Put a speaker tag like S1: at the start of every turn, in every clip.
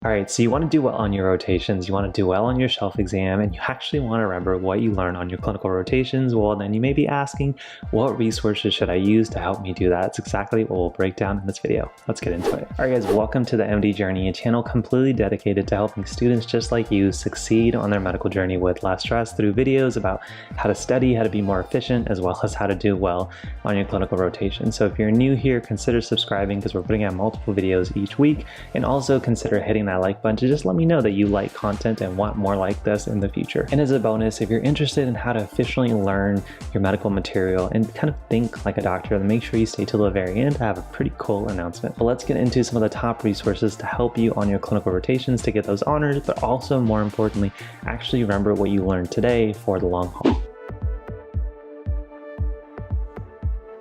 S1: All right, so you want to do well on your rotations, you want to do well on your shelf exam, and you actually want to remember what you learn on your clinical rotations. Well, then you may be asking, what resources should I use to help me do that? That's exactly what we'll break down in this video. Let's get into it. All right, guys, welcome to the MD Journey, a channel completely dedicated to helping students just like you succeed on their medical journey with less stress through videos about how to study, how to be more efficient, as well as how to do well on your clinical rotation. So if you're new here, consider subscribing because we're putting out multiple videos each week, and also consider hitting that like button to just let me know that you like content and want more like this in the future. And as a bonus, if you're interested in how to efficiently learn your medical material and kind of think like a doctor, then make sure you stay till the very end. I have a pretty cool announcement. But let's get into some of the top resources to help you on your clinical rotations to get those honors, but also more importantly, actually remember what you learned today for the long haul.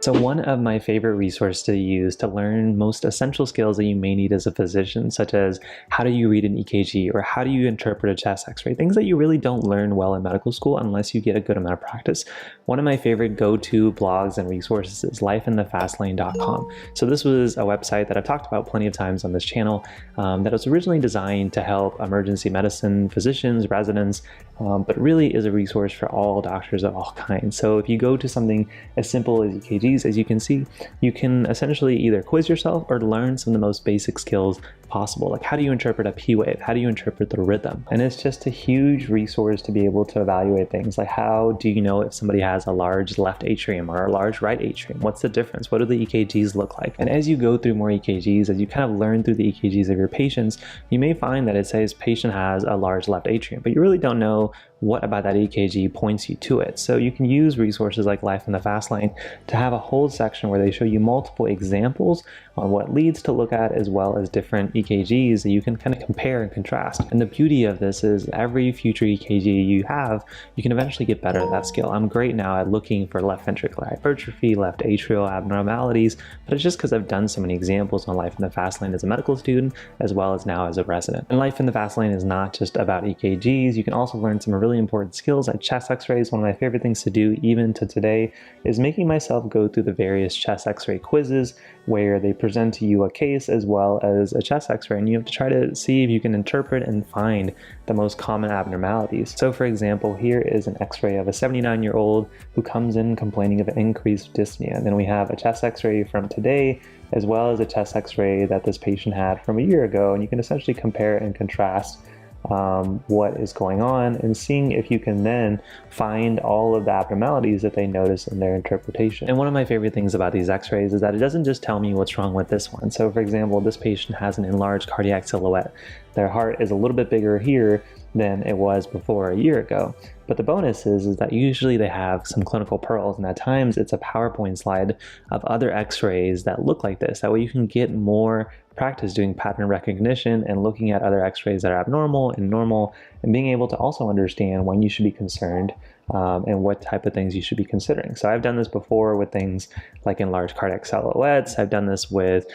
S1: So one of my favorite resources to use to learn most essential skills that you may need as a physician, such as how do you read an EKG or how do you interpret a chest x-ray, things that you really don't learn well in medical school unless you get a good amount of practice. One of my favorite go-to blogs and resources is lifeinthefastlane.com. So this was a website that I've talked about plenty of times on this channel that was originally designed to help emergency medicine physicians, residents, but really is a resource for all doctors of all kinds. So if you go to something as simple as EKGs, as you can see, you can essentially either quiz yourself or learn some of the most basic skills possible. Like how do you interpret a P wave? How do you interpret the rhythm? And it's just a huge resource to be able to evaluate things like how do you know if somebody has a large left atrium or a large right atrium? What's the difference? What do the EKGs look like? And as you go through more EKGs, as you kind of learn through the EKGs of your patients, you may find that it says patient has a large left atrium, but you really don't know what about that EKG points you to it. So you can use resources like Life in the Fast Lane to have a whole section where they show you multiple examples on what leads to look at, as well as different EKGs that you can kind of compare and contrast. And the beauty of this is every future EKG you have, you can eventually get better at that skill. I'm great now at looking for left ventricular hypertrophy, left atrial abnormalities, but it's just because I've done so many examples on Life in the Fast Lane as a medical student, as well as now as a resident. And Life in the Fast Lane is not just about EKGs. You can also learn some really important skills at chest x-rays. One of my favorite things to do even to today is making myself go through the various chest x-ray quizzes where they present to you a case as well as a chest x-ray, and you have to try to see if you can interpret and find the most common abnormalities. So for example, here is an x-ray of a 79-year-old who comes in complaining of increased dyspnea. And then we have a chest x-ray from today as well as a chest x-ray that this patient had from a year ago, and you can essentially compare and contrast what is going on and seeing if you can then find all of the abnormalities that they notice in their interpretation. And one of my favorite things about these x-rays is that it doesn't just tell me what's wrong with this one. So for example, this patient has an enlarged cardiac silhouette. Their heart is a little bit bigger here than it was before a year ago. But the bonus is that usually they have some clinical pearls, and at times it's a PowerPoint slide of other x-rays that look like this. That way you can get more practice doing pattern recognition and looking at other x-rays that are abnormal and normal, and being able to also understand when you should be concerned and what type of things you should be considering. So I've done this before with things like enlarged cardiac silhouettes. I've done this with,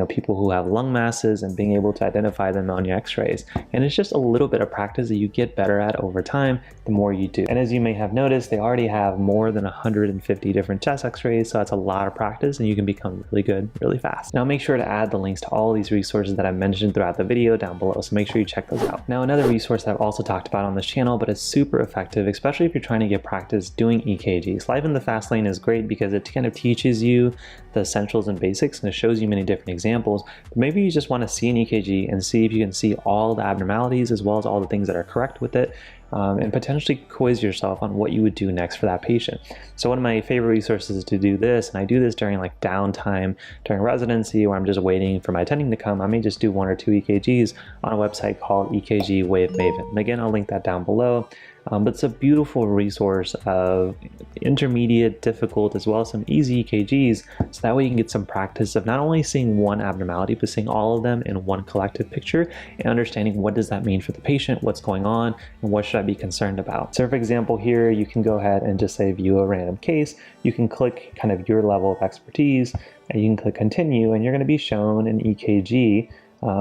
S1: people who have lung masses and being able to identify them on your x-rays. And it's just a little bit of practice that you get better at over time, the more you do. And as you may have noticed, they already have more than 150 different chest x-rays. So that's a lot of practice and you can become really good really fast. Now make sure to add the links to all these resources that I mentioned throughout the video down below. So make sure you check those out. Now another resource that I've also talked about on this channel, but it's super effective, especially if you're trying to get practice doing EKGs. Life in the Fast Lane is great because it kind of teaches you the essentials and basics, and it shows you many different examples. But maybe you just want to see an EKG and see if you can see all the abnormalities as well as all the things that are correct with it, and potentially quiz yourself on what you would do next for that patient. So one of my favorite resources is to do this, and I do this during like downtime during residency where I'm just waiting for my attending to come. I may just do 1 or 2 EKGs on a website called EKG Wave Maven. And again, I'll link that down below. But it's a beautiful resource of intermediate, difficult, as well as some easy EKGs, so that way you can get some practice of not only seeing one abnormality, but seeing all of them in one collective picture and understanding what does that mean for the patient, what's going on, and what should I be concerned about. So for example, here you can go ahead and just say view a random case. You can click kind of your level of expertise, and you can click continue, and you're going to be shown an EKG,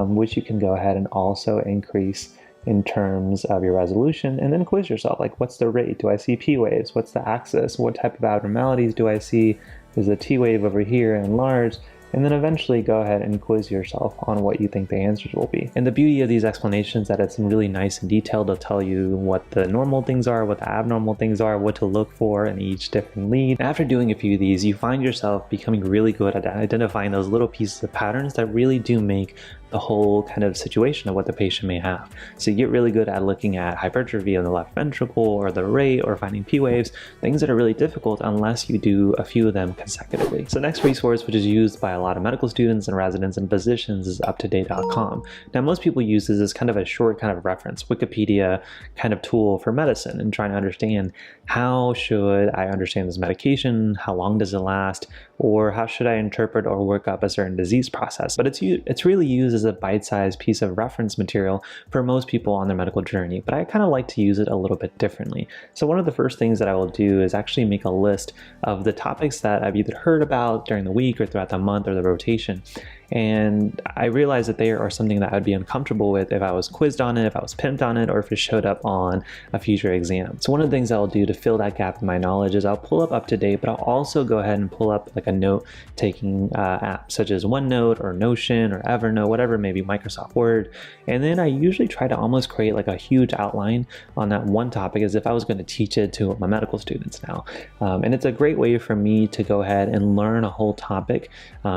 S1: which you can go ahead and also increase in terms of your resolution, and then quiz yourself, like what's the rate? Do I see P waves? What's the axis? What type of abnormalities do I see? Is the T wave over here enlarged? and then eventually go ahead and quiz yourself on what you think the answers will be. And the beauty of these explanations is that it's really nice and detailed. They'll tell you what the normal things are, what the abnormal things are, what to look for in each different lead. After doing a few of these, you find yourself becoming really good at identifying those little pieces of patterns that really do make the whole kind of situation of what the patient may have. So you get really good at looking at hypertrophy in the left ventricle or the rate or finding P waves, things that are really difficult unless you do a few of them consecutively. So the next resource, which is used by a lot of medical students and residents and physicians, is uptodate.com. Now most people use this as kind of a short kind of reference, Wikipedia kind of tool for medicine and trying to understand how should I understand this medication, how long does it last, or how should I interpret or work up a certain disease process. But it's really used as a bite-sized piece of reference material for most people on their medical journey, but I kind of like to use it a little bit differently. So one of the first things that I will do is actually make a list of the topics that I've either heard about during the week or throughout the month or the rotation. And I realized that they are something that I'd be uncomfortable with if I was quizzed on it, if I was pimped on it, or if it showed up on a future exam. So one of the things I'll do to fill that gap in my knowledge is I'll pull up UpToDate, but I'll also go ahead and pull up like a note-taking app such as OneNote or Notion or Evernote, whatever, maybe Microsoft Word. And then I usually try to almost create like a huge outline on that one topic as if I was going to teach it to my medical students now. And it's a great way for me to go ahead and learn a whole topic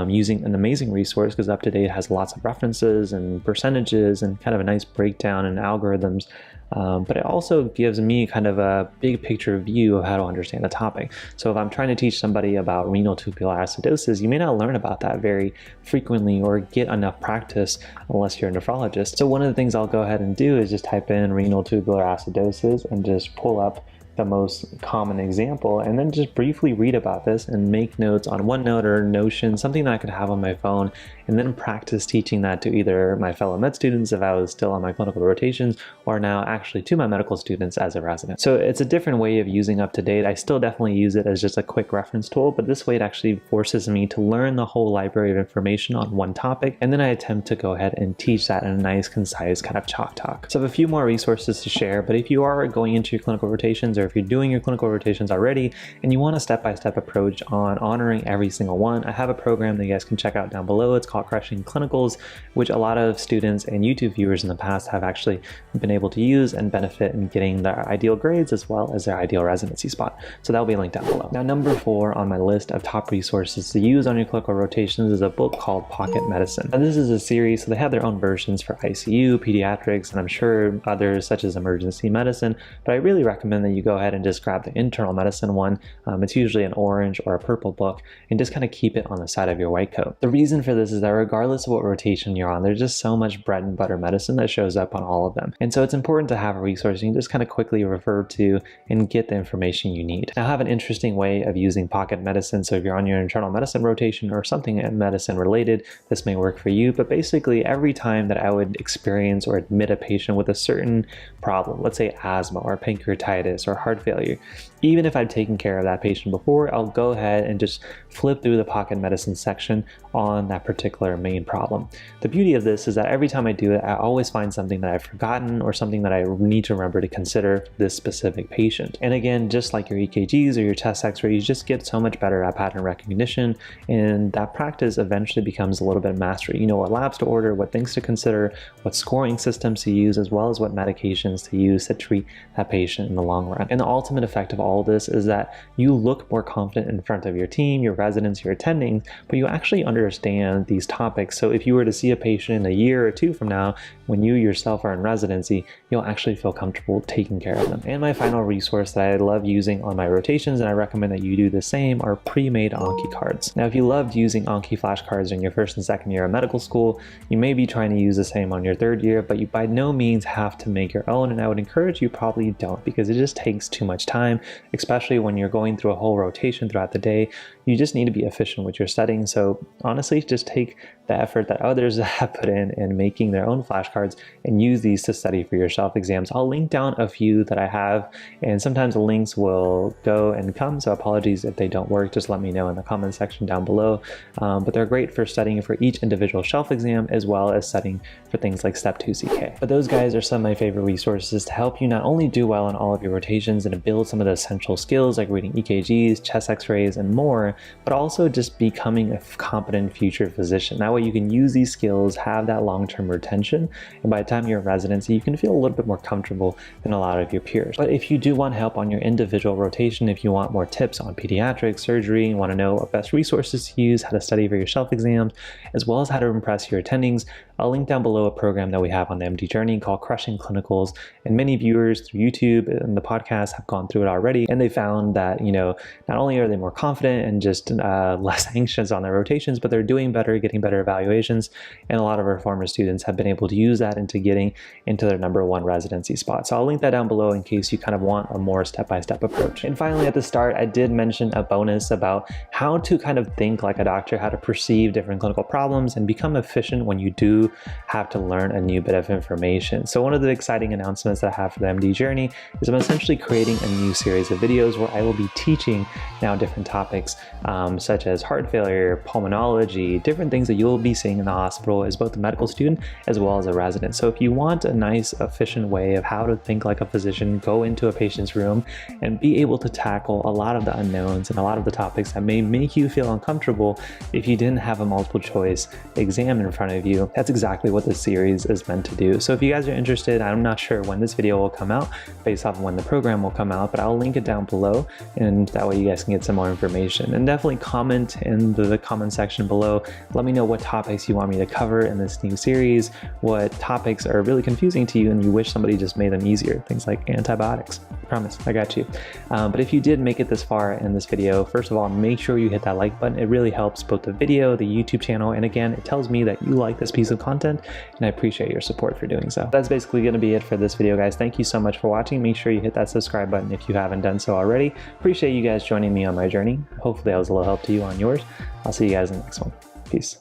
S1: using an amazing resource, because UpToDate has lots of references and percentages and kind of a nice breakdown and algorithms. But it also gives me kind of a big picture view of how to understand the topic. So if I'm trying to teach somebody about renal tubular acidosis, you may not learn about that very frequently or get enough practice unless you're a nephrologist. So one of the things I'll go ahead and do is just type in renal tubular acidosis and just pull up the most common example, and then just briefly read about this and make notes on OneNote or Notion, something that I could have on my phone, and then practice teaching that to either my fellow med students if I was still on my clinical rotations, or now actually to my medical students as a resident. So it's a different way of using UpToDate. I still definitely use it as just a quick reference tool, but this way it actually forces me to learn the whole library of information on one topic, and then I attempt to go ahead and teach that in a nice, concise kind of chalk talk. So I have a few more resources to share, but if you are going into your clinical rotations, or if you're doing your clinical rotations already and you want a step-by-step approach on honoring every single one, I have a program that you guys can check out down below. It's called Crushing Clinicals, which a lot of students and YouTube viewers in the past have actually been able to use and benefit in getting their ideal grades as well as their ideal residency spot. So that'll be linked down below. Now, number 4 on my list of top resources to use on your clinical rotations is a book called Pocket Medicine. Now, this is a series, so they have their own versions for ICU, pediatrics, and I'm sure others such as emergency medicine, but I really recommend that you go ahead and just grab the internal medicine one. It's usually an orange or a purple book, and just kind of keep it on the side of your white coat. The reason for this is that regardless of what rotation you're on, there's just so much bread and butter medicine that shows up on all of them. And so it's important to have a resource you can just kind of quickly refer to and get the information you need. Now, I have an interesting way of using Pocket Medicine. So if you're on your internal medicine rotation or something medicine related, this may work for you. But basically every time that I would experience or admit a patient with a certain problem, let's say asthma or pancreatitis or heart failure, even if I've taken care of that patient before, I'll go ahead and just flip through the Pocket Medicine section on that particular main problem. The beauty of this is that every time I do it, I always find something that I've forgotten or something that I need to remember to consider this specific patient. And again, just like your EKGs or your chest x-rays, you just get so much better at pattern recognition, and that practice eventually becomes a little bit of mastery. You know what labs to order, what things to consider, what scoring systems to use, as well as what medications to use to treat that patient in the long run. And the ultimate effect of all this is that you look more confident in front of your team, your residents, your attendings, but you actually understand these topics. So if you were to see a patient in a year or two from now, when you yourself are in residency, you'll actually feel comfortable taking care of them. And my final resource that I love using on my rotations, and I recommend that you do the same, are pre-made Anki cards. Now, if you loved using Anki flashcards in your first and second year of medical school, you may be trying to use the same on your third year, but you by no means have to make your own, and I would encourage you probably don't, because it just takes too much time, especially when you're going through a whole rotation throughout the day. You just need to be efficient with your studying. So honestly, just take the effort that others have put in making their own flashcards and use these to study for your shelf exams. I'll link down a few that I have, and sometimes the links will go and come, so apologies if they don't work. Just let me know in the comment section down below. But they're great for studying for each individual shelf exam, as well as studying for things like Step 2 CK. But those guys are some of my favorite resources to help you not only do well on all of your rotations and to build some of the essential skills like reading EKGs, chest x-rays, and more, but also just becoming a competent future physician. That way you can use these skills, have that long-term retention, and by the time you're in residency, you can feel a little bit more comfortable than a lot of your peers. But if you do want help on your individual rotation, if you want more tips on pediatrics, surgery, and want to know what best resources to use, how to study for your shelf exams, as well as how to impress your attendings, I'll link down below a program that we have on the MD Journey called Crushing Clinicals, and many viewers through YouTube and the podcast have gone through it already, and they found that, you know, not only are they more confident and just less anxious on their rotations, but they're doing better, getting better evaluations, and a lot of our former students have been able to use that into getting into their #1 residency spot. So I'll link that down below in case you kind of want a more step-by-step approach. And finally, at the start, I did mention a bonus about how to kind of think like a doctor, how to perceive different clinical problems and become efficient when you do have to learn a new bit of information. So one of the exciting announcements that I have for the MD Journey is I'm essentially creating a new series of videos where I will be teaching now different topics such as heart failure, pulmonology, different things that you'll be seeing in the hospital as both a medical student as well as a resident. So if you want a nice, efficient way of how to think like a physician, go into a patient's room and be able to tackle a lot of the unknowns and a lot of the topics that may make you feel uncomfortable if you didn't have a multiple choice exam in front of you, that's exactly what this series is meant to do. So if you guys are interested, I'm not sure when this video will come out based off of when the program will come out, but I'll link it down below, and that way you guys can get some more information. And definitely comment in the comment section below. Let me know what topics you want me to cover in this new series, what topics are really confusing to you and you wish somebody just made them easier. Things like antibiotics. I promise, I got you. But if you did make it this far in this video, first of all, make sure you hit that like button. It really helps both the video, the YouTube channel, and again, it tells me that you like this piece of content, and I appreciate your support for doing so. That's basically going to be it for this video, guys. Thank you so much for watching. Make sure you hit that subscribe button if you haven't done so already. Appreciate you guys joining me on my journey. Hopefully I was a little help to you on yours. I'll see you guys in the next one. Peace.